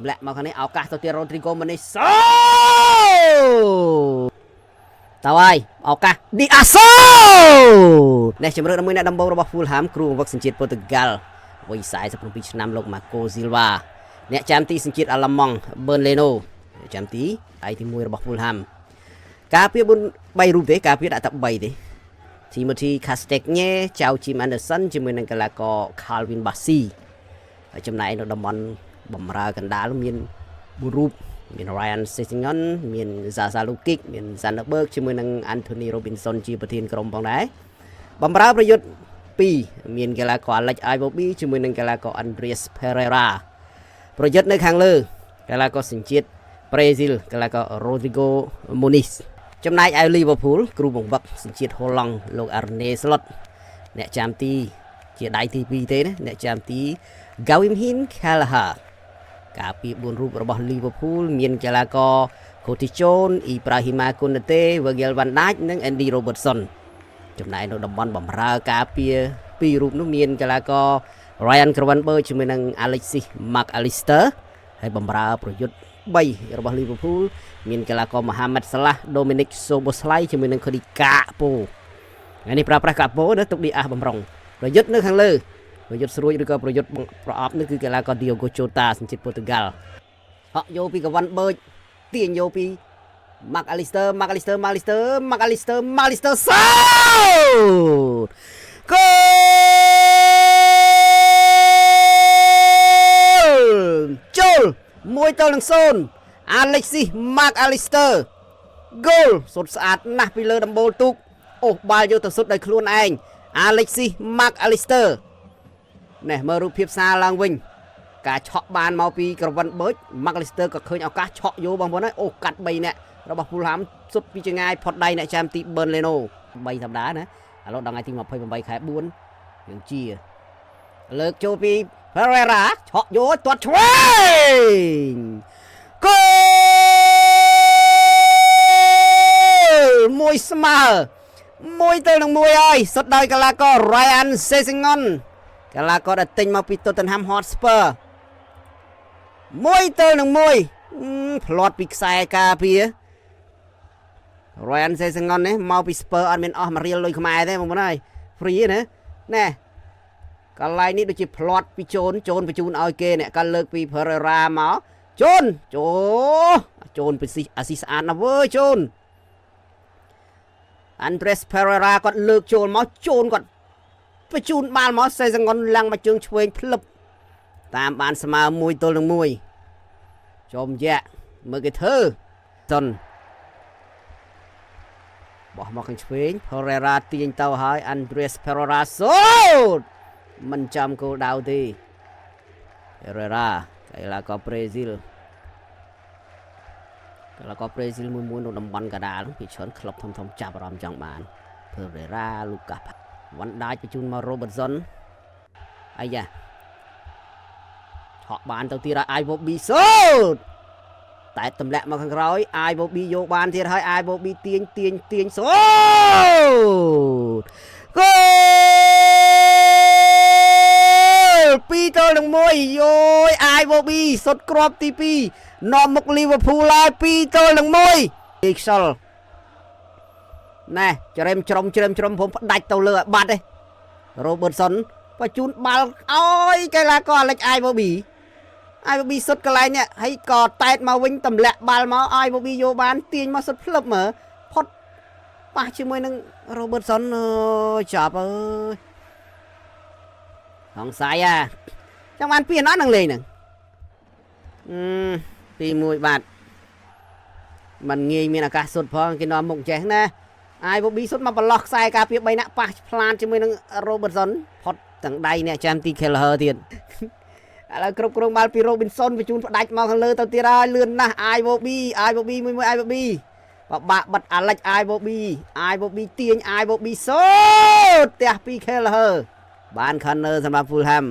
และมาครั้งนี้เอากาตัวเตียโรดริโกมาในโซตาวายเอากาดิอาโซในชั่วโมงนั้นมือนักดำบอลระบบฟูลแฮมครูวัคซีนจีนโปรตุเกสวัยสายสักปีชนำลงมาโกซิลวาเนี่ยแชมป์ที่สังเกตอัลลัมมองเบิร์นเลโนแชมป์ที่ไอที่มวยระบบฟูลแฮมกาเปียบนใบรูปเตะกาเปียได้ตับใบเตะทีมที่คาสเต็กเน่เจ้าจิมแอนเดอร์สันจิมนังกลาโกคาร์วินบาซีจำนายนักดำบอลบ่มรากันดาลมีนบูรูปมีนไรอันเซซิงอนมีนซาซาลูกิกมีนซันเดอร์เบิร์กชิมือนังอันโทนีโรบินสันจีประเทศกรมปองได้บ่มราประยุทธ์ปีมีนกลาโกอเล็กไอโบบีชิมือนังกลาโกอันเดรียสเพเรราประยุทธ์ในข้างเลือกลาโกสินจิตบราซิลกลาโกโรดริโกโมนิสจำนายไอลิเวอร์พูลครูบ่งบักสินจิตโฮลังโลกอาร์เนสลอตเนี่ยจามตีเจียได้ทีปีเต้เนี่ยจามตีกาวิมฮินคาลาฮากาปีบุญรูปរបស់ลิเวอร์พูลมีนกลาโกโคติโจนอิบราฮิมากุนเต้เวเกลวันดัชនិងแอนดี้โรเบิร์ตสันจำนายនៅតំបន់បំរើការពារពីររូបនោះមានកីឡាករ Ryan Gravenberch ជាមួយនឹង Alexis Mac Allister ហើយបំរើប្រយុទ្ធ3របស់ Liverpool មានកីឡាករ Mohamed Salah Dominic Szoboszlai ជាមួយនឹង Cody Gakpo ថ្ងៃនេះប្រើប្រាស់ Gakpo នៅទុកឌីអាសបំរុងប្រយុទ្ធនៅខាងលើប្រយុទ្ធស្រួយឬក៏ប្រយុទ្ធប្រអប់នេះគឺកីឡាករ Diogo Jota សញ្ជាតិប៉ូទុយហ្គាល់ហក់យកពី Gravenberch ទាញយកពី Mac Allister សោតគោលចូល1-0 Alexis Mac Allister គោលសុទ្ធស្អាតណាស់ពីលើដំបូលទូកអូសបាល់យកទៅសុទ្ធដោយខ្លួនឯង Alexis Mac Allister នេះមើលរូបភាពសារឡើងវិញការឆក់បានមកពីក្រវិនបឺច Mac Allister ក៏ឃើញឱកាសឆក់យកបងប្អូនហើយអូកាត់3នាក់របស់ Fulham សុទ្ធពីចងាយផុតដៃអ្នកចាំទី Burnley 3ធម្មតាណាឥឡូវដល់ថ្ងៃទី28ខែ4យើងជាលើកចូលពី Pereira ឆក់យកទាត់ឆ្វេងគោលមួយស្មើ1-1ហើយសុទ្ធដោយកីឡាករ Ryan Sessegnon កីឡាករដែលទិញមកពី Tottenham Hotspur 1-1ផ្លាត់ពីខ្សែការពារ Ryan Sessegnon នេះមកពី Spur អត់មានអស់មួយរៀលលុយខ្មែរទេបងប្អូនអើយ free ណាណែកន្លែងនេះដូចជាផ្លាត់ពីជូនបញ្ជូនឲ្យគេអ្នកក៏លើកពី Pereira មកជូនពីអាស៊ីស្អាតណាស់វើជូន Andres Pereira គាត់លើកចូលមកជូនគាត់បញ្ជូនបាល់មក Sessegnon ឡើងមកជើងឆ្វេងផ្លឹបតាមបានស្មើ1-1ចំយ៉ាក់មើលគេធ្វើសុនបោះមកខាងឆ្វេង Pereira ទាញទៅហើយ Andres Pereira សូតមិនចាំគោលដៅទេ Pereira កីឡាករប្រេស៊ីលមួយនៅតំបន់កដាលពីច្រើនក្លឹបធំចាប់អារម្មណ៍ចង់បាន Pereira Lucas វ៉ាន់ដាច់បញ្ជូនមក Robertson អាយ៉ាឆក់បានទៅទៀតហើយ Iwobi សូតតែទម្លាក់មកខាងក្រោយ Iwobi យកបានទៀតហើយ Iwobi ទាញសូតគោល2-1យោយ Iwobi សុទ្ធគ្រាប់ទី2នាំមុខ Liverpool ហើយ2-1គេខ្សលណែច្រេមជ្រុំผมផ្ដាច់ទៅលើឲ្យបាត់ទេ Robertson បញ្ជូនបាល់ឲ្យកីឡាករ Alex Iwobi សុទ្ធកន្លែងនេះហើយក៏តែតមកវិញទម្លាក់បាល់មក Iwobi យកបានទាញមកសុទ្ធផ្លឹបមើលផុតប៉ះជាមួយនឹង Robertson ចាប់អើយហងសាយចាំបានពីអត់នឹងលេងហ្នឹង2-1បាទมันងាយមានឱកាសសុទ្ធផងគេនាំមុខចេះណា Iwobi សុទ្ធមកប្រឡោះខ្សែការពារ3នាក់ប៉ះផ្លានជាមួយនឹង Robertson ផុតទាំងដៃអ្នកចាំទី Kelleher ទៀតឥឡូវគ្រប់គ្រងបាល់ពី Robinson បញ្ជូនផ្ដាច់មកខាងលើទៅទៀតហើយលឿនណាស់ Iwobi មួយ Iwobi បបាក់បិទ Alex Iwobi ទាញ Iwobi សូតផ្ទះពី Kelleher បាន corner សម្រាប់ Fulham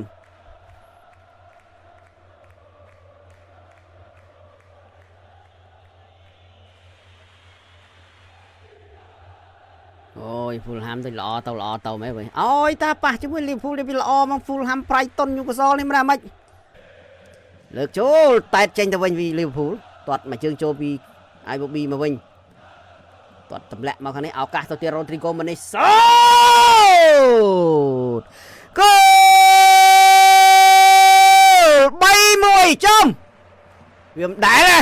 អូយ Fulham ទៅល្អទៅមែនវិញអូយតាប៉ះជាមួយ Liverpool វាល្អមក Fulham Brighton Newcastle នេះមិនដែរមិន លើកចូលតែចេញទៅវិញពីលីវើពូលទាត់មកជើងចូលពីអាយបូប៊ីមកវិញទាត់ទម្លាក់មកខាងនេះឱកាសទៅទៀតរ៉ូទ្រីហ្គោម៉ាណេសូគោល 3-1 ចំវាមិនដែលណា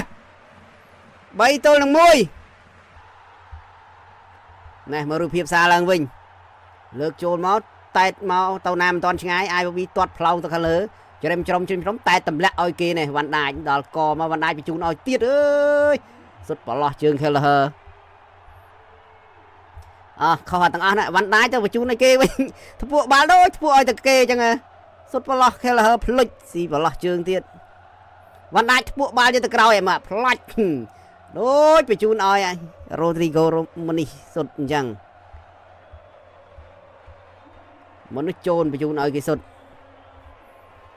3-1ណែមើលរូបភាពសារឡើងវិញលើកចូលមកតែតមកទៅណាមិនតាន់ឆ្ងាយអាយបូប៊ីទាត់ផ្លោងទៅខាងលើច្រឹមតែទម្លាក់ឲ្យគេនេះវ៉ាន់ដាចដល់កមកវ៉ាន់ដាចបញ្ជូនឲ្យទៀតអើយសុទ្ធប្រឡោះជើង Kelleher ខុសទាំងអស់ណាវ៉ាន់ដាចទៅបញ្ជូនឲ្យគេវិញធ្ពួកបាល់ដូចធ្ពួកឲ្យតែគេអញ្ចឹងសុទ្ធប្រឡោះ Kelleher ភ្លេចស៊ីប្រឡោះជើងទៀតវ៉ាន់ដាចធ្ពួកបាល់យកទៅក្រោយឯមកផ្លាច់ដូចបញ្ជូនឲ្យ Rodrigo នេះសុទ្ធអញ្ចឹងមនុស្សចូលបញ្ជូនឲ្យគេសុទ្ធ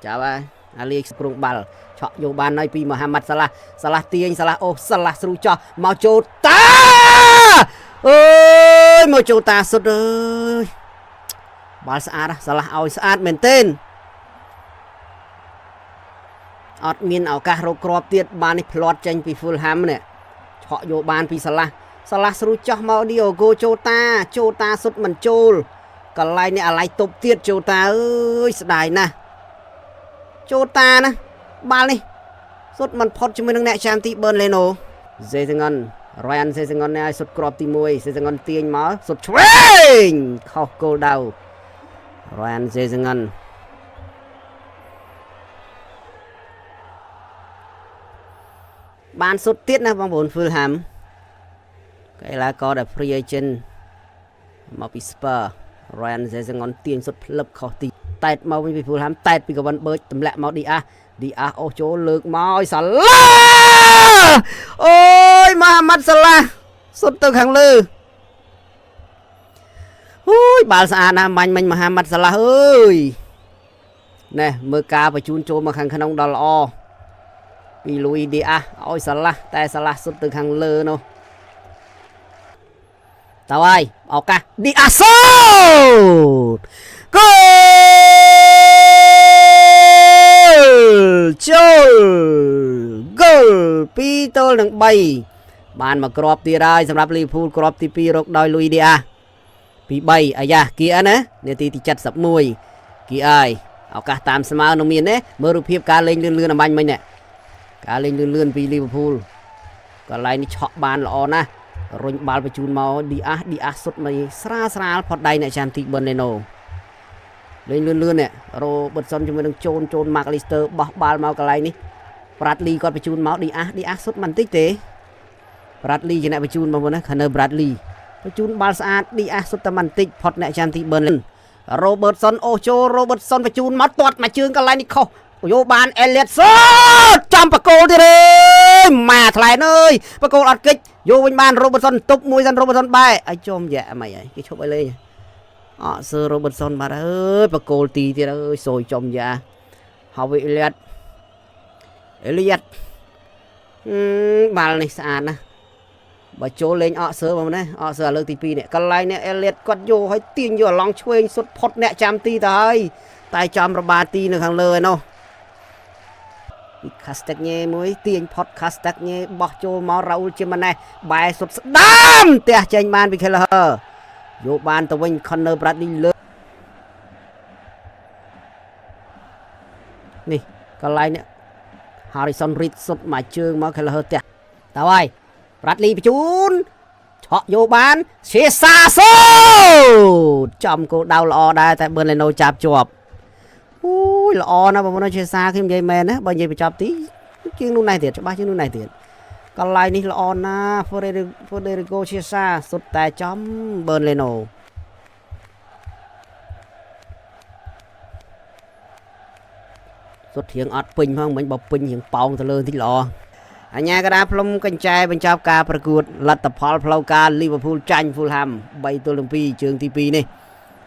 ចាប់ហើយអាលីស្ព្រុងបាល់ឆក់យកបានហើយពីមហាម៉ាត់សាឡាទាញសាឡាអូសាឡាស្រូចោះមកចូលតាអើយមកចូលតាសុទ្ធអើយបាល់ស្អាតសាឡាឲ្យស្អាតមែនទែនអត់មានឱកាសរកគ្រាប់ទៀតបាននេះផ្លាត់ចេញពី Fulham នេះឆក់យកបានពីសាឡាស្រូចោះមក Diogo Jota សុទ្ធមិនចូលកន្លែងនេះអាឡៃទប់ទៀត Jota អើយស្ដាយណាស់Jota ណាបាល់នេះសុទ្ធមិនផុតជាមួយនឹងអ្នកចាំទី Burnley Sesengon Ryan Sesengon នេះឲ្យសុទ្ធគ្រាប់ទី1 Sesengon ទាញមកសុទ្ធឆ្វេងខុសគោលដៅ Ryan Sesengon បានសុទ្ធទៀតណាបងប្អូន Fulham កីឡាករដែល free agent មកពី Spurs Ryan Sesengon ទាញសុទ្ធផ្លឹបខុសទីតែតមកវិញពី Fulham តែតពីកវិនបឺចទម្លាក់មក Diaz អូសចូលលើកមកឲ្យសាឡាអូយមហាម៉ាត់សាឡាសុទ្ធទៅខាងលើអូយបាល់ស្អាតណាស់បាញ់មិញមហាម៉ាត់សាឡាអើយណែមើលការបញ្ជូនចូលមកខាងក្នុងដល់ល្អពី Luis Diaz ឲ្យសាឡាតែសាឡាសុទ្ធទៅខាងលើនោះតើហើយឱកាស Diaz គោលចូលគោល2-3បានមកគ្រាប់ទៀតហើយសម្រាប់ Liverpool គ្រាប់ទី2រកដោយ Luis Diaz ពី3អាយ៉ាគីអិនណានាទីទី71គីអើយឱកាសតាមស្មើនឹងមានទេមើលរូបភាពការលេងលឿនអំបញ្ញមិញនេះការលេងលឿនពី Liverpool កន្លែងនេះឆក់បានល្អណាស់រុញបាល់បញ្ជូនមក Diaz សុទ្ធមកស្រាលផុតដៃអ្នកចាំទី Burnleyលេងលឿននេះ Robertson ជាមួយនឹងជូន McAllister បោះបាល់មកកន្លែងនេះ Bradley គាត់បញ្ជូនមក Diaz សុទ្ធមិនតិចទេ Bradley ជាអ្នកបញ្ជូនបងប្អូនណា Connor Bradley បញ្ជូនបាល់ស្អាត Diaz សុទ្ធតែមិនតិចផុតអ្នកចាំទី Burnley Robertson អូសចូល Robertson បញ្ជូនមកទាត់មកជើងកន្លែងនេះខុសយកបាន Elliot សុទ្ធចំបកគោលទៀតទេម៉ាថ្លែនអើយបកគោលអត់កិច្ចយកវិញបាន Robertson ទប់មួយសិន Robertson បែរឲ្យចំយ៉ាអីហើយគេឈប់ឲ្យលេងSir Robertson បាទអើយបកគោលទីទៀតអើយសួយចំយ៉ាហើយ Elliot បាល់នេះស្អាតណាស់បើចូលលេងSir បងណាSir លើកទី2នេះកន្លែងនេះ Elliot គាត់យកឲ្យទាញយកឡងឆ្វេងសុទ្ធផុតអ្នកចាំទីទៅហើយតែចំរបាទីនៅខាងលើឯនោះពី Castagne មួយទាញផុត Castagne បោះចូលមក Raul Jimenez បែរសុទ្ធស្ដាមផ្ទះចេញបានពី Kelleherយកបានទៅវិញ Connor Bradley លើនេះកន្លែងនេះ Harrison Reed សុទ្ធមកជើងមក Kelleher ផ្ទះតើហើយ Bradley បញ្ជូនឆក់យកបាន Cesar សូចំគោលដៅល្អដែរតែ Burnley ចាប់ជាប់អូយល្អណាស់បងប្អូន Cesar ខ្ញុំនិយាយមែនណាបើនិយាយបញ្ចប់ទីជាងនោះណែទៀតច្បាស់ជាងនោះណែទៀតកន្លែងនេះល្អណាស់ Federico Cesar សុទ្ធតែចំ Burnley សុទ្ធរៀងអត់ពេញផងមិញបើពេញរៀងប៉ោងទៅលើតិចល្អអញ្ញាកដាផ្លុំកញ្ចែបញ្ចប់ការប្រកួតលទ្ធផលផ្លូវការ Liverpool ចាញ់ Fulham 3-2 ជើងទី2នេះ